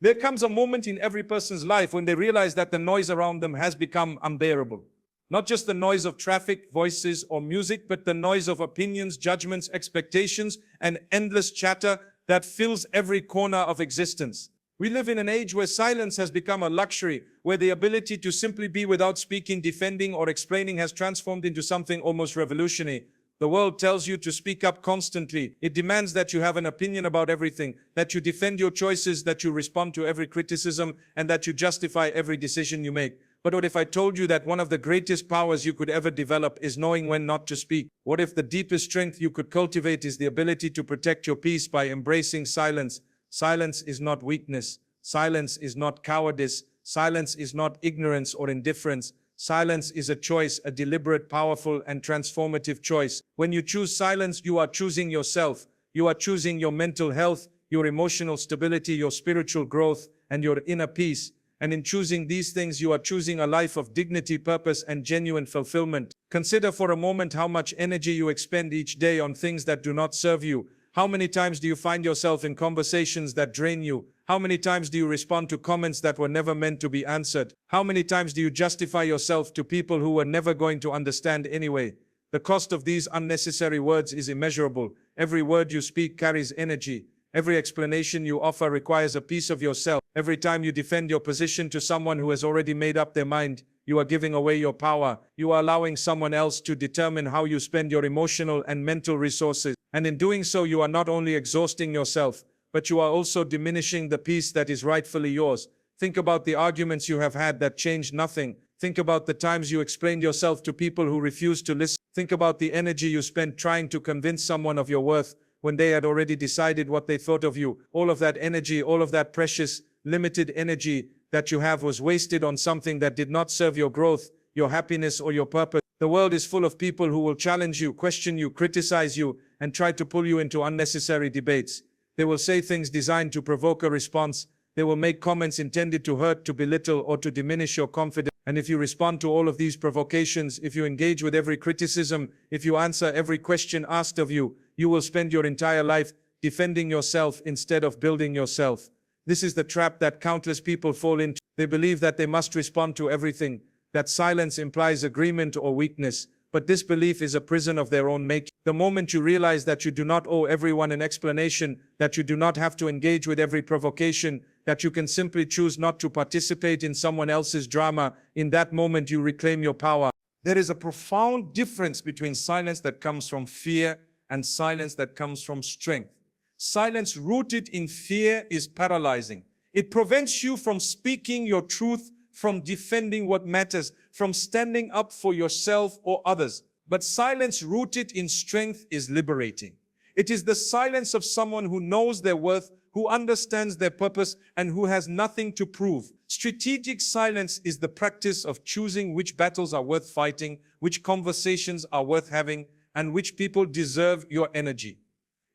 There comes a moment in every person's life when they realize that the noise around them has become unbearable. Not just the noise of traffic, voices, or music, but the noise of opinions, judgments, expectations, and endless chatter that fills every corner of existence. We live in an age where silence has become a luxury, where the ability to simply be without speaking, defending, or explaining has transformed into something almost revolutionary. The world tells you to speak up constantly. It demands that you have an opinion about everything, that you defend your choices, that you respond to every criticism, and that you justify every decision you make. But what if I told you that one of the greatest powers you could ever develop is knowing when not to speak? What if the deepest strength you could cultivate is the ability to protect your peace by embracing silence? Silence is not weakness. Silence is not cowardice. Silence is not ignorance or indifference. Silence is a choice, a deliberate, powerful, and transformative choice. When you choose silence, you are choosing yourself. You are choosing your mental health, your emotional stability, your spiritual growth, and your inner peace. And in choosing these things, you are choosing a life of dignity, purpose, and genuine fulfillment. Consider for a moment how much energy you expend each day on things that do not serve you. How many times do you find yourself in conversations that drain you? How many times do you respond to comments that were never meant to be answered? How many times do you justify yourself to people who were never going to understand anyway? The cost of these unnecessary words is immeasurable. Every word you speak carries energy. Every explanation you offer requires a piece of yourself. Every time you defend your position to someone who has already made up their mind, you are giving away your power. You are allowing someone else to determine how you spend your emotional and mental resources. And in doing so, you are not only exhausting yourself, but you are also diminishing the peace that is rightfully yours. Think about the arguments you have had that changed nothing. Think about the times you explained yourself to people who refused to listen. Think about the energy you spent trying to convince someone of your worth when they had already decided what they thought of you. All of that energy, all of that precious, limited energy that you have was wasted on something that did not serve your growth, your happiness, or your purpose. The world is full of people who will challenge you, question you, criticize you, and try to pull you into unnecessary debates. They will say things designed to provoke a response. They will make comments intended to hurt, to belittle, or to diminish your confidence. And if you respond to all of these provocations, if you engage with every criticism, if you answer every question asked of you, you will spend your entire life defending yourself instead of building yourself. This is the trap that countless people fall into. They believe that they must respond to everything, that silence implies agreement or weakness, but this belief is a prison of their own making. The moment you realize that you do not owe everyone an explanation, that you do not have to engage with every provocation, that you can simply choose not to participate in someone else's drama, in that moment you reclaim your power. There is a profound difference between silence that comes from fear and silence that comes from strength. Silence rooted in fear is paralyzing. It prevents you from speaking your truth, from defending what matters, from standing up for yourself or others. But silence rooted in strength is liberating. It is the silence of someone who knows their worth, who understands their purpose, and who has nothing to prove. Strategic silence is the practice of choosing which battles are worth fighting, which conversations are worth having, and which people deserve your energy.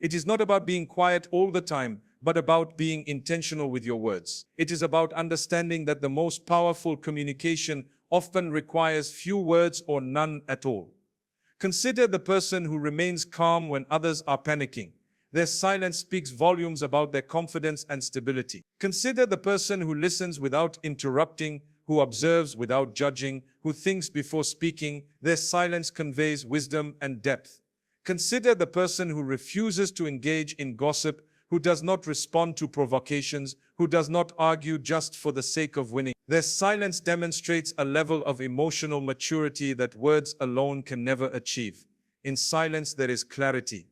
It is not about being quiet all the time, but about being intentional with your words. It is about understanding that the most powerful communication often requires few words or none at all. Consider the person who remains calm when others are panicking. Their silence speaks volumes about their confidence and stability. Consider the person who listens without interrupting, who observes without judging, who thinks before speaking. Their silence conveys wisdom and depth. Consider the person who refuses to engage in gossip, who does not respond to provocations, who does not argue just for the sake of winning. Their silence demonstrates a level of emotional maturity that words alone can never achieve. In silence, there is clarity.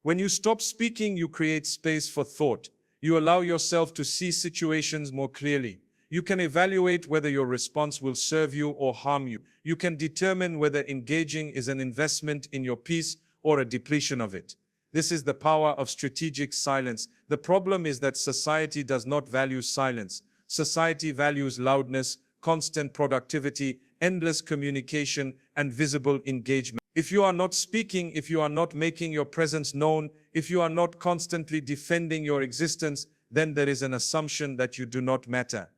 When you stop speaking, you create space for thought. You allow yourself to see situations more clearly. You can evaluate whether your response will serve you or harm you. You can determine whether engaging is an investment in your peace or a depletion of it. This is the power of strategic silence. The problem is that society does not value silence. Society values loudness, constant productivity, endless communication, and visible engagement. If you are not speaking, if you are not making your presence known, if you are not constantly defending your existence, then there is an assumption that you do not matter.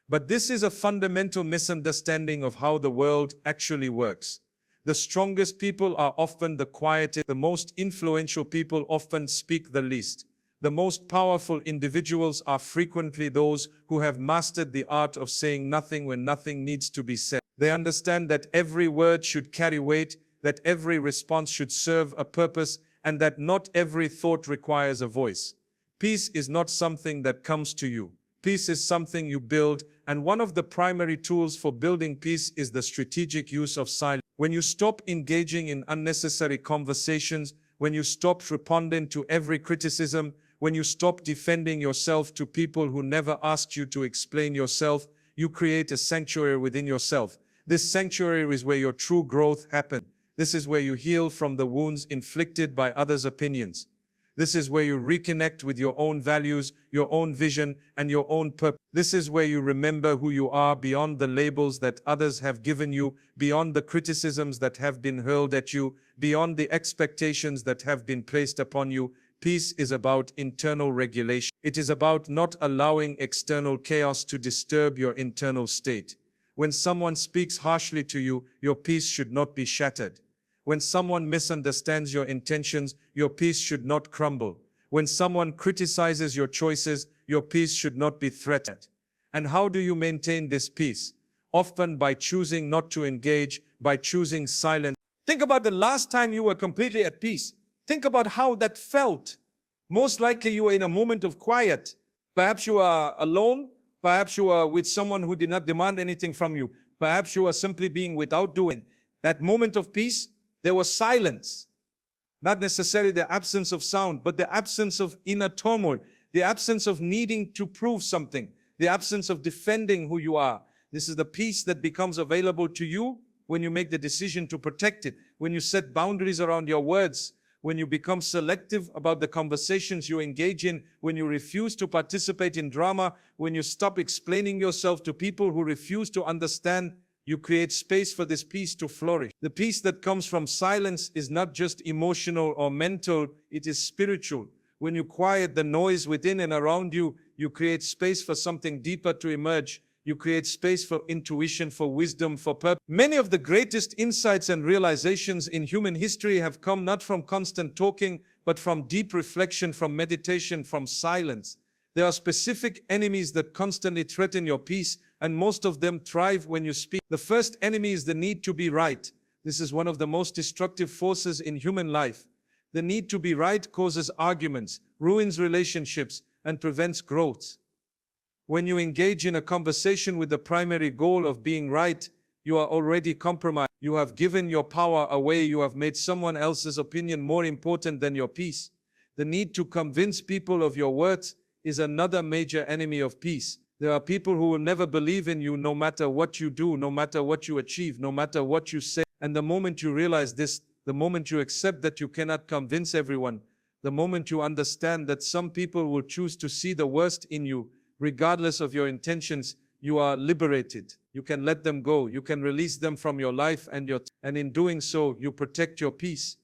But this is a fundamental misunderstanding of how the world actually works. The strongest people are often the quietest. The most influential people often speak the least. The most powerful individuals are frequently those who have mastered the art of saying nothing when nothing needs to be said. They understand that every word should carry weight, that every response should serve a purpose, and that not every thought requires a voice. Peace is not something that comes to you. Peace is something you build, and one of the primary tools for building peace is the strategic use of silence. When you stop engaging in unnecessary conversations, when you stop responding to every criticism, when you stop defending yourself to people who never asked you to explain yourself, you create a sanctuary within yourself. This sanctuary is where your true growth happens. This is where you heal from the wounds inflicted by others' opinions. This is where you reconnect with your own values, your own vision, and your own purpose. This is where you remember who you are beyond the labels that others have given you, beyond the criticisms that have been hurled at you, beyond the expectations that have been placed upon you. Peace is about internal regulation. It is about not allowing external chaos to disturb your internal state. When someone speaks harshly to you, your peace should not be shattered. When someone misunderstands your intentions, your peace should not crumble. When someone criticizes your choices, your peace should not be threatened. And how do you maintain this peace? Often by choosing not to engage, by choosing silence. Think about the last time you were completely at peace. Think about how that felt. Most likely you were in a moment of quiet. Perhaps you were alone. Perhaps you were with someone who did not demand anything from you. Perhaps you were simply being without doing. That moment of peace, there was silence. Not necessarily the absence of sound, but the absence of inner turmoil, the absence of needing to prove something, the absence of defending who you are. This is the peace that becomes available to you when you make the decision to protect it, when you set boundaries around your words, when you become selective about the conversations you engage in, when you refuse to participate in drama, when you stop explaining yourself to people who refuse to understand. You create space for this peace to flourish. The peace that comes from silence is not just emotional or mental, it is spiritual. When you quiet the noise within and around you, you create space for something deeper to emerge. You create space for intuition, for wisdom, for purpose. Many of the greatest insights and realizations in human history have come not from constant talking, but from deep reflection, from meditation, from silence. There are specific enemies that constantly threaten your peace, and most of them thrive when you speak. The first enemy is the need to be right. This is one of the most destructive forces in human life. The need to be right causes arguments, ruins relationships, and prevents growth. When you engage in a conversation with the primary goal of being right, you are already compromised. You have given your power away. You have made someone else's opinion more important than your peace. The need to convince people of your worth is another major enemy of peace. There are people who will never believe in you no matter what you do, no matter what you achieve, no matter what you say. And the moment you realize this, the moment you accept that you cannot convince everyone, the moment you understand that some people will choose to see the worst in you, regardless of your intentions, you are liberated. You can let them go. You can release them from your life, and in doing so, you protect your peace.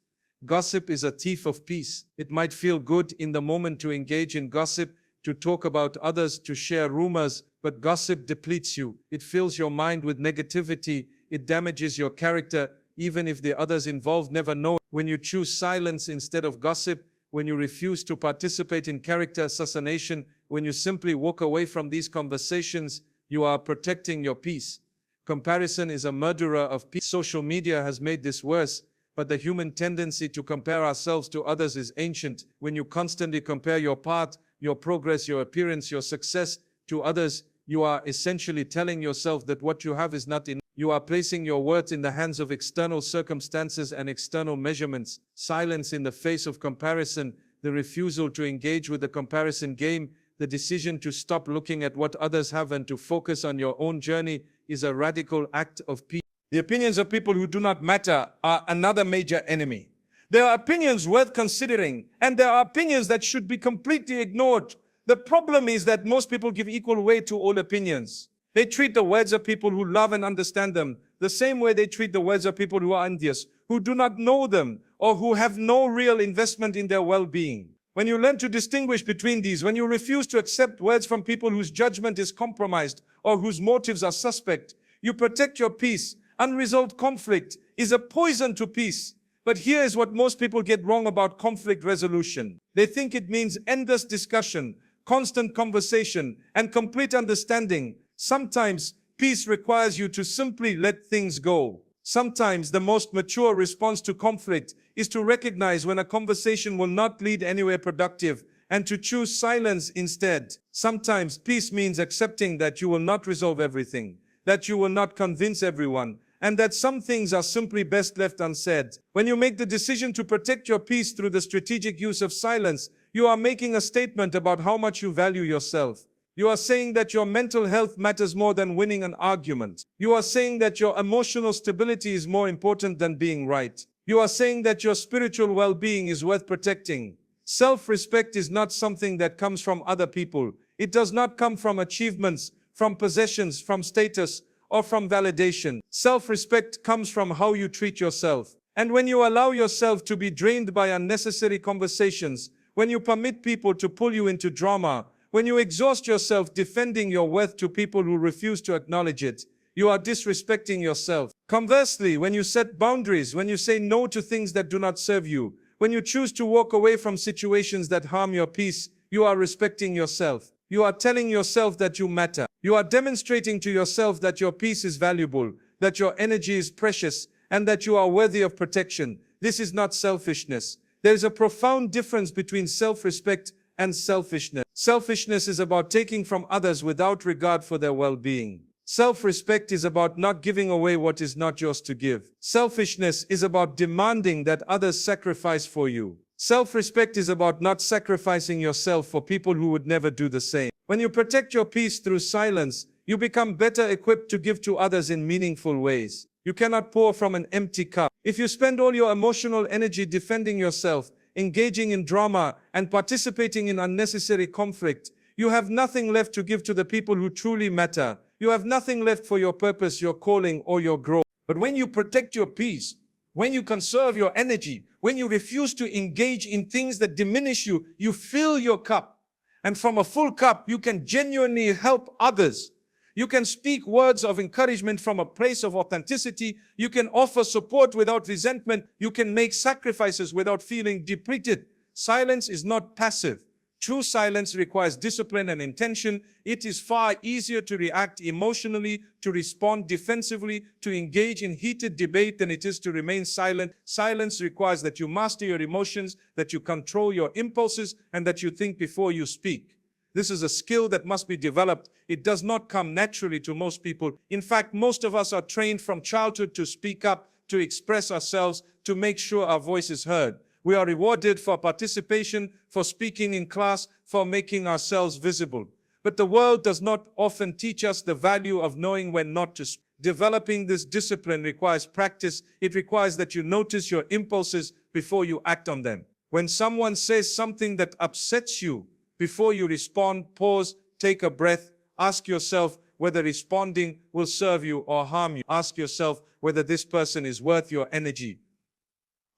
Gossip is a thief of peace. It might feel good in the moment to engage in gossip, to talk about others, to share rumors, but gossip depletes you. It fills your mind with negativity. It damages your character, even if the others involved never know. When you choose silence instead of gossip, when you refuse to participate in character assassination, when you simply walk away from these conversations, you are protecting your peace. Comparison is a murderer of peace. Social media has made this worse, but the human tendency to compare ourselves to others is ancient. When you constantly compare your path, your progress, your appearance, your success to others, you are essentially telling yourself that what you have is not enough. You are placing your worth in the hands of external circumstances and external measurements. Silence in the face of comparison, the refusal to engage with the comparison game, the decision to stop looking at what others have and to focus on your own journey is a radical act of peace. The opinions of people who do not matter are another major enemy. There are opinions worth considering, and there are opinions that should be completely ignored. The problem is that most people give equal weight to all opinions. They treat the words of people who love and understand them the same way they treat the words of people who are envious, who do not know them, or who have no real investment in their well-being. When you learn to distinguish between these, when you refuse to accept words from people whose judgment is compromised or whose motives are suspect, you protect your peace. Unresolved conflict is a poison to peace. But here is what most people get wrong about conflict resolution. They think it means endless discussion, constant conversation, and complete understanding. Sometimes peace requires you to simply let things go. Sometimes the most mature response to conflict is to recognize when a conversation will not lead anywhere productive and to choose silence instead. Sometimes peace means accepting that you will not resolve everything, that you will not convince everyone, and that some things are simply best left unsaid. When you make the decision to protect your peace through the strategic use of silence, you are making a statement about how much you value yourself. You are saying that your mental health matters more than winning an argument. You are saying that your emotional stability is more important than being right. You are saying that your spiritual well-being is worth protecting. Self-respect is not something that comes from other people. It does not come from achievements, from possessions, from status, or from validation. Self-respect comes from how you treat yourself. And when you allow yourself to be drained by unnecessary conversations, when you permit people to pull you into drama, when you exhaust yourself defending your worth to people who refuse to acknowledge it, you are disrespecting yourself. Conversely, when you set boundaries, when you say no to things that do not serve you, when you choose to walk away from situations that harm your peace, you are respecting yourself. You are telling yourself that you matter. You are demonstrating to yourself that your peace is valuable, that your energy is precious, and that you are worthy of protection. This is not selfishness. There is a profound difference between self-respect and selfishness. Selfishness is about taking from others without regard for their well-being. Self-respect is about not giving away what is not yours to give. Selfishness is about demanding that others sacrifice for you. Self-respect is about not sacrificing yourself for people who would never do the same. When you protect your peace through silence, you become better equipped to give to others in meaningful ways. You cannot pour from an empty cup. If you spend all your emotional energy defending yourself, engaging in drama, and participating in unnecessary conflict, you have nothing left to give to the people who truly matter. You have nothing left for your purpose, your calling, or your growth. But when you protect your peace, when you conserve your energy, when you refuse to engage in things that diminish you, you fill your cup. And from a full cup, you can genuinely help others. You can speak words of encouragement from a place of authenticity. You can offer support without resentment. You can make sacrifices without feeling depleted. Silence is not passive. True silence requires discipline and intention. It is far easier to react emotionally, to respond defensively, to engage in heated debate than it is to remain silent. Silence requires that you master your emotions, that you control your impulses, and that you think before you speak. This is a skill that must be developed. It does not come naturally to most people. In fact, most of us are trained from childhood to speak up, to express ourselves, to make sure our voice is heard. We are rewarded for participation, for speaking in class, for making ourselves visible. But the world does not often teach us the value of knowing when not to speak. Developing this discipline requires practice. It requires that you notice your impulses before you act on them. When someone says something that upsets you, before you respond, pause, take a breath, ask yourself whether responding will serve you or harm you. Ask yourself whether this person is worth your energy.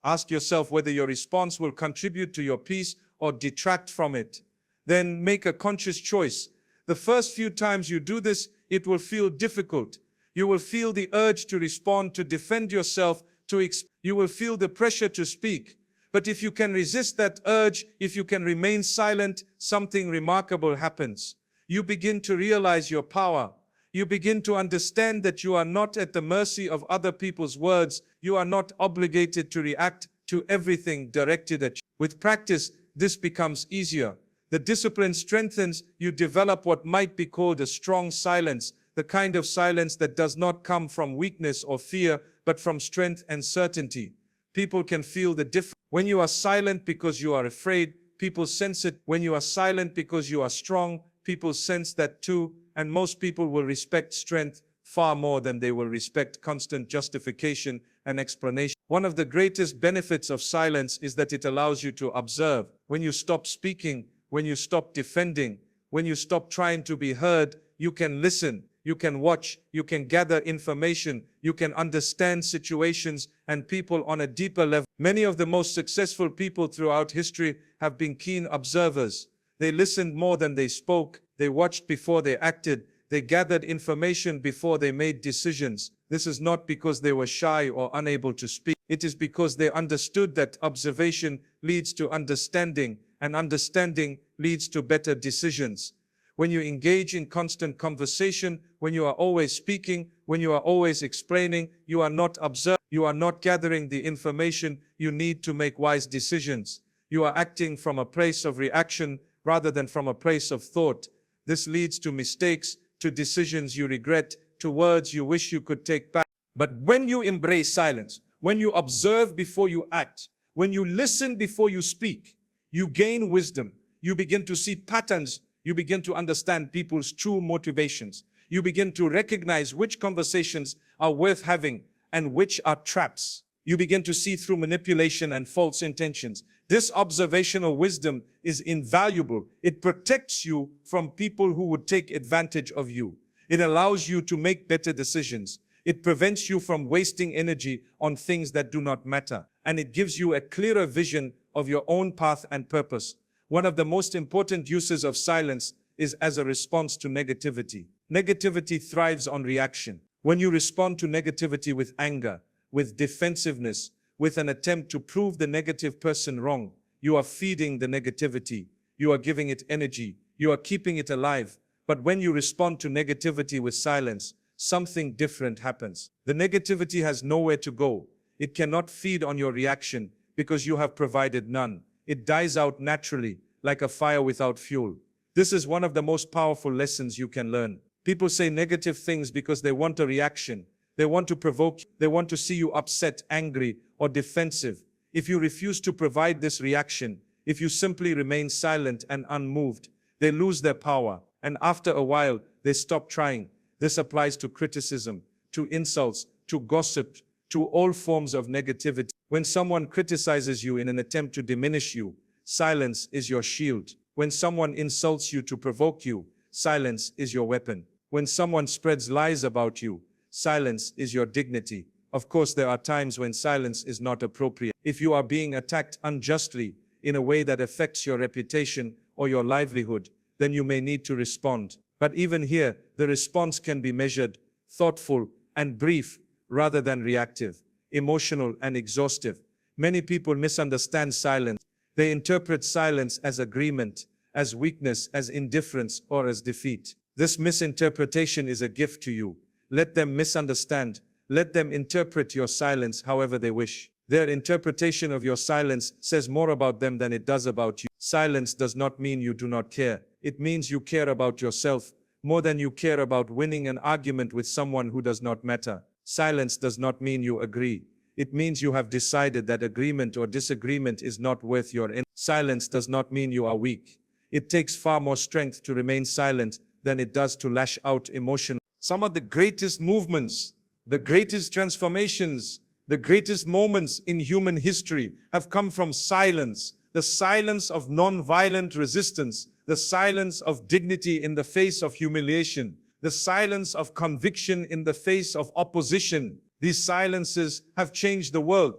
Ask yourself whether your response will contribute to your peace or detract from it. Then make a conscious choice. The first few times you do this, it will feel difficult. You will feel the urge to respond, to defend yourself, you will feel the pressure to speak. But if you can resist that urge, if you can remain silent, something remarkable happens. You begin to realize your power. You begin to understand that you are not at the mercy of other people's words. You are not obligated to react to everything directed at you. With practice, this becomes easier. The discipline strengthens. You develop what might be called a strong silence, the kind of silence that does not come from weakness or fear, but from strength and certainty. People can feel the difference. When you are silent because you are afraid, people sense it. When you are silent because you are strong, people sense that too. And most people will respect strength far more than they will respect constant justification and explanation. One of the greatest benefits of silence is that it allows you to observe. When you stop speaking, when you stop defending, when you stop trying to be heard, you can listen, you can watch, you can gather information, you can understand situations and people on a deeper level. Many of the most successful people throughout history have been keen observers. They listened more than they spoke. They watched before they acted. They gathered information before they made decisions. This is not because they were shy or unable to speak. It is because they understood that observation leads to understanding, and understanding leads to better decisions. When you engage in constant conversation, when you are always speaking, when you are always explaining, you are not observing, you are not gathering the information you need to make wise decisions. You are acting from a place of reaction rather than from a place of thought. This leads to mistakes, to decisions you regret, to words you wish you could take back. But when you embrace silence, when you observe before you act, when you listen before you speak, you gain wisdom. You begin to see patterns. You begin to understand people's true motivations. You begin to recognize which conversations are worth having and which are traps. You begin to see through manipulation and false intentions. This observational wisdom is invaluable. It protects you from people who would take advantage of you. It allows you to make better decisions. It prevents you from wasting energy on things that do not matter. And it gives you a clearer vision of your own path and purpose. One of the most important uses of silence is as a response to negativity. Negativity thrives on reaction. When you respond to negativity with anger, with defensiveness, with an attempt to prove the negative person wrong, you are feeding the negativity. You are giving it energy. You are keeping it alive. But when you respond to negativity with silence, something different happens. The negativity has nowhere to go. It cannot feed on your reaction because you have provided none. It dies out naturally, like a fire without fuel. This is one of the most powerful lessons you can learn. People say negative things because they want a reaction. They want to provoke you. They want to see you upset, angry, or defensive. If you refuse to provide this reaction, if you simply remain silent and unmoved, they lose their power. And after a while, they stop trying. This applies to criticism, to insults, to gossip, to all forms of negativity. When someone criticizes you in an attempt to diminish you, silence is your shield. When someone insults you to provoke you, silence is your weapon. When someone spreads lies about you, silence is your dignity. Of course, there are times when silence is not appropriate. If you are being attacked unjustly in a way that affects your reputation or your livelihood, then you may need to respond. But even here, the response can be measured, thoughtful, and brief, rather than reactive, emotional, and exhaustive. Many people misunderstand silence. They interpret silence as agreement, as weakness, as indifference, or as defeat. This misinterpretation is a gift to you. Let them misunderstand. Let them interpret your silence however they wish. Their interpretation of your silence says more about them than it does about you. Silence does not mean you do not care. It means you care about yourself more than you care about winning an argument with someone who does not matter. Silence does not mean you agree. It means you have decided that agreement or disagreement is not worth your energy. Silence does not mean you are weak. It takes far more strength to remain silent than it does to lash out emotion. Some of the greatest movements, the greatest transformations, the greatest moments in human history have come from silence. The silence of non-violent resistance, the silence of dignity in the face of humiliation, the silence of conviction in the face of opposition. These silences have changed the world,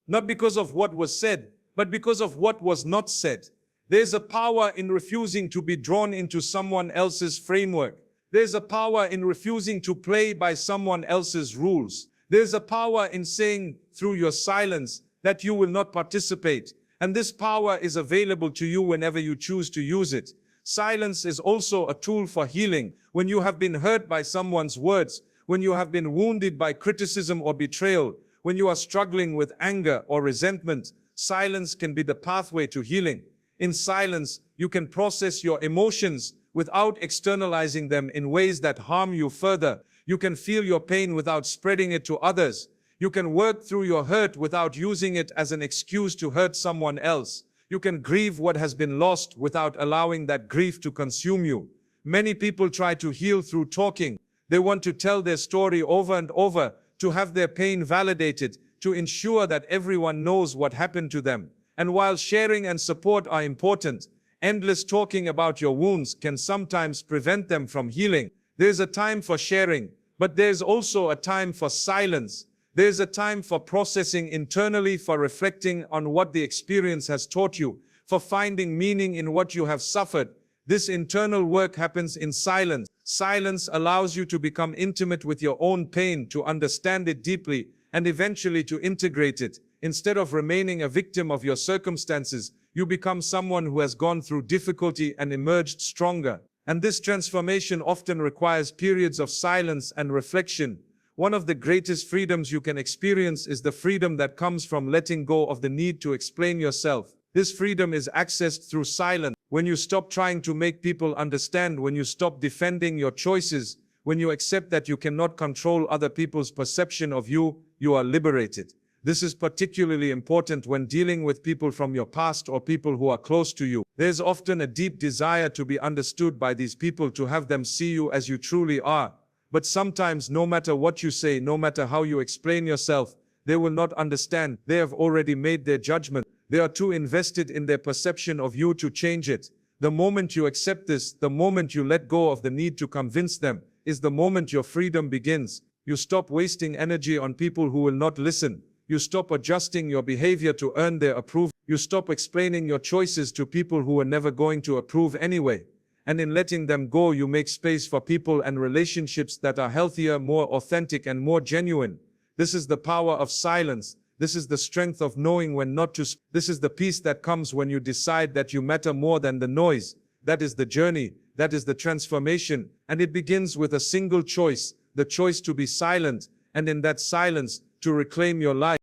not because of what was said, but because of what was not said. There's a power in refusing to be drawn into someone else's framework. There's a power in refusing to play by someone else's rules. There's a power in saying through your silence that you will not participate. And this power is available to you whenever you choose to use it. Silence is also a tool for healing. When you have been hurt by someone's words, when you have been wounded by criticism or betrayal, when you are struggling with anger or resentment, silence can be the pathway to healing. In silence, you can process your emotions without externalizing them in ways that harm you further. You can feel your pain without spreading it to others. You can work through your hurt without using it as an excuse to hurt someone else. You can grieve what has been lost without allowing that grief to consume you. Many people try to heal through talking. They want to tell their story over and over, to have their pain validated, to ensure that everyone knows what happened to them. And while sharing and support are important, endless talking about your wounds can sometimes prevent them from healing. There's a time for sharing, but there's also a time for silence. There's a time for processing internally, for reflecting on what the experience has taught you, for finding meaning in what you have suffered. This internal work happens in silence. Silence allows you to become intimate with your own pain, to understand it deeply, and eventually to integrate it. Instead of remaining a victim of your circumstances, you become someone who has gone through difficulty and emerged stronger. And this transformation often requires periods of silence and reflection. One of the greatest freedoms you can experience is the freedom that comes from letting go of the need to explain yourself. This freedom is accessed through silence. When you stop trying to make people understand, when you stop defending your choices, when you accept that you cannot control other people's perception of you, you are liberated. This is particularly important when dealing with people from your past or people who are close to you. There's often a deep desire to be understood by these people, to have them see you as you truly are. But sometimes, no matter what you say, no matter how you explain yourself, they will not understand. They have already made their judgment. They are too invested in their perception of you to change it. The moment you accept this, the moment you let go of the need to convince them, is the moment your freedom begins. You stop wasting energy on people who will not listen. You stop adjusting your behavior to earn their approval. You stop explaining your choices to people who are never going to approve anyway. And in letting them go, you make space for people and relationships that are healthier, more authentic, and more genuine. This is the power of silence. This is the strength of knowing when not to speak. This is the peace that comes when you decide that you matter more than the noise. That is the journey. That is the transformation. And it begins with a single choice, the choice to be silent, and in that silence, to reclaim your life.